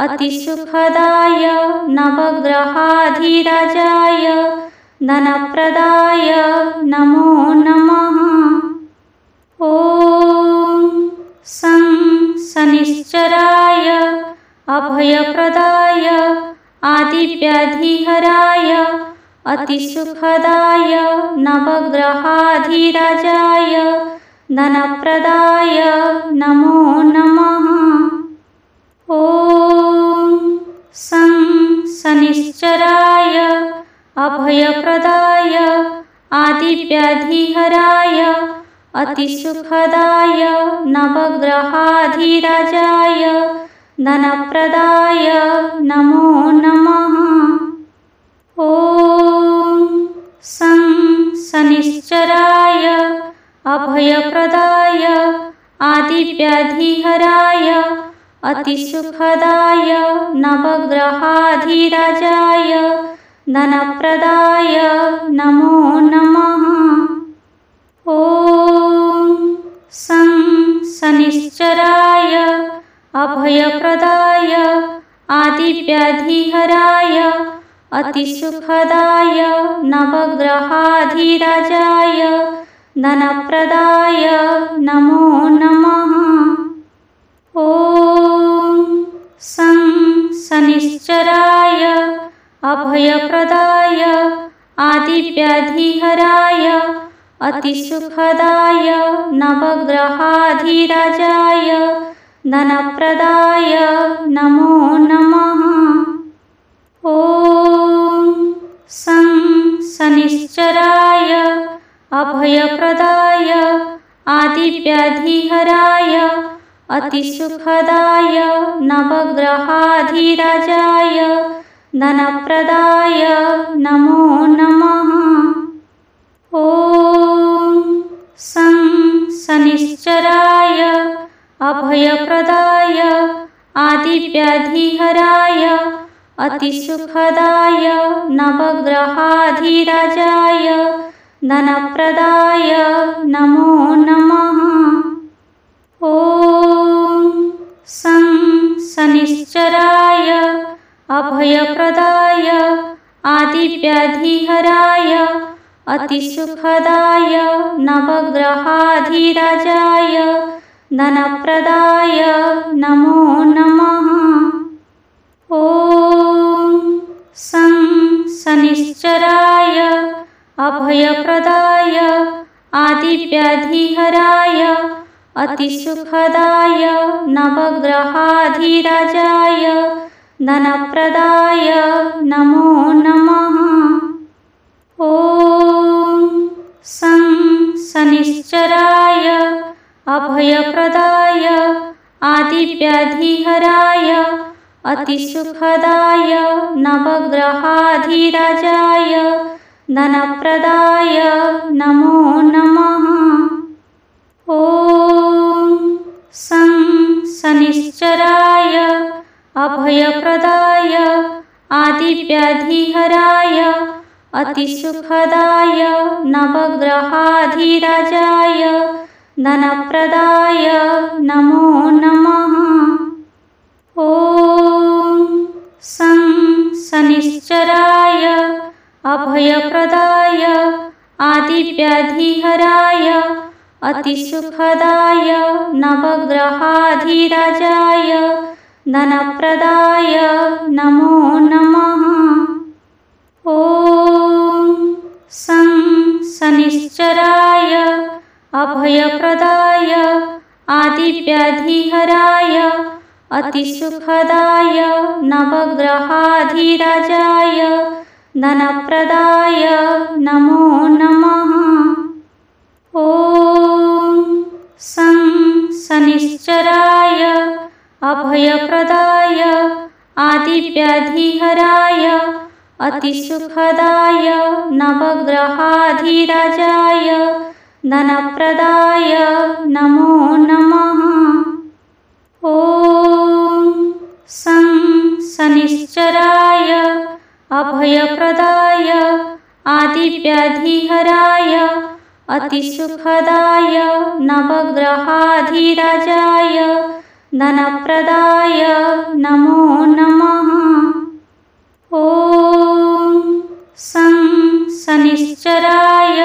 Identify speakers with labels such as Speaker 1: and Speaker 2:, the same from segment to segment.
Speaker 1: अतिसुखदाय नवग्रहाधिराजाय धनप्रदाय नमो नमः। ॐ शं शनिश्चराय अभयप्रदाय आदिव्याधिहराय अतिसुखदाय नवग्रहाधिराजाय धनप्रदाय नमो नमः। ॐ शं शनिश्चराय अभयप्रदाय आदिव्याधिहराय अतिसुखदाय नवग्रहाधिराजाय धनप्रदाय नमो नमः। ॐ शं शनिश्चराय अभयप्रदाय आदिव्याधिहराय अतिसुखदाय नवग्रहाधिराजाय धनप्रदाय नमो नमः। ॐ शं शनिश्चराय अभयप्रदाय आदिव्याधिहराय अतिसुखदाय नवग्रहाधिराजाय धनप्रदाय नमो नमः। ॐ शं शनिश्चराय अभयप्रदाय आदिव्याधिहराय अतिसुखदाय नवग्रहाधिराजाय धनप्रदाय नमो नमः। ॐ शं शनिश्चराय अभयप्रदाय आदिव्याधिहराय अतिसुखदाय नवग्रहाधिराजाय धनप्रदाय नमो नमः। ॐ शं शनिश्चराय अभयप्रदाय आदिव्याधिहराय अतिसुखदाय नवग्रहाधिराजाय धनप्रदाय नमो नमः। ॐ शं शनिश्चराय अभयप्रदाय आदिव्याधिहराय अतिसुखदाय नवग्रहाधिराजाय धनप्रदाय नमो नमः। ॐ शं शनिश्चराय अभयप्रदाय आदिव्याधिहराय अतिसुखदाय नवग्रहाधिराजाय धनप्रदाय नमो नमः। ॐ शं शनिश्चराय अभयप्रदाय आदिव्याधिहराय अतिसुखदाय नवग्रहाधिराजाय धनप्रदाय नमो नमः। ॐ शं शनिश्चराय अभयप्रदाय आदिव्याधिहराय अतिसुखदाय नवग्रहाधिराजाय धनप्रदाय नमो नमः। ॐ शं शनिश्चराय अभयप्रदाय आदिव्याधिहराय अतिसुखदाय नवग्रहाधिराजाय धनप्रदाय नमो नमः। ॐ शं शनिश्चराय अभयप्रदाय आदिव्याधिहराय अतिसुखदाय नवग्रहाधिराजाय धनप्रदाय नमो नमः। ॐ शं शनिश्चराय अभयप्रदाय आदिव्याधिहराय अतिसुखदाय नवग्रहाधिराजाय धनप्रदाय नमो नमः। ॐ शं शनिश्चराय अभयप्रदाय आदिव्याधिहराय अतिसुखदाय नवग्रहाधिराजाय धनप्रदाय नमो नमः। ॐ शं शनिश्चराय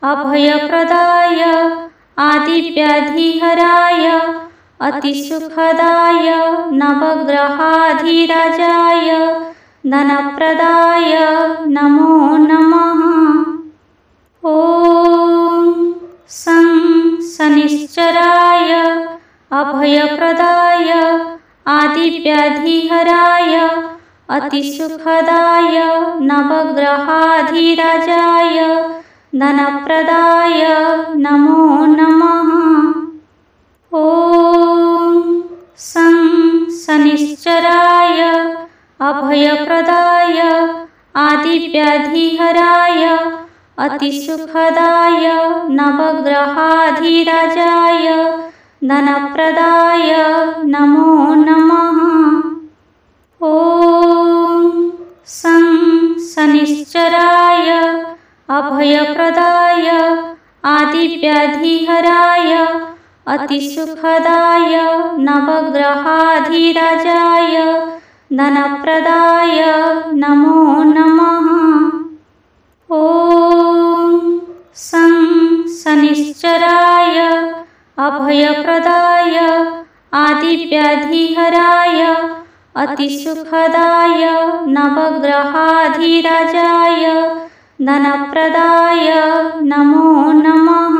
Speaker 1: अभयप्रदाय आदिव्याधिहराय अतिसुखदाय नवग्रहाधिराजाय धनप्रदाय नमो नमः। ॐ शं शनिश्चराय अभयप्रदाय आदिव्याधिहराय अतिसुखदाय नवग्रहाधिराजाय धनप्रदाय नमो नमः। ॐ शं शनिश्चराय अभयप्रदाय आदिव्याधिहराय अतिसुखदाय नवग्रहाधिराजाय धनप्रदाय नमो नमः। ॐ शं शनिश्चराय अभयप्रदाय आदिव्याधिहराय अतिसुखदाय नवग्रहाधिराजाय धनप्रदाय नमो नमः। ॐ शं शनिश्चराय अभयप्रदाय आदिव्याधिहराय अतिसुखदाय नवग्रहाधिराजाय धनप्रदाय नमो नमः।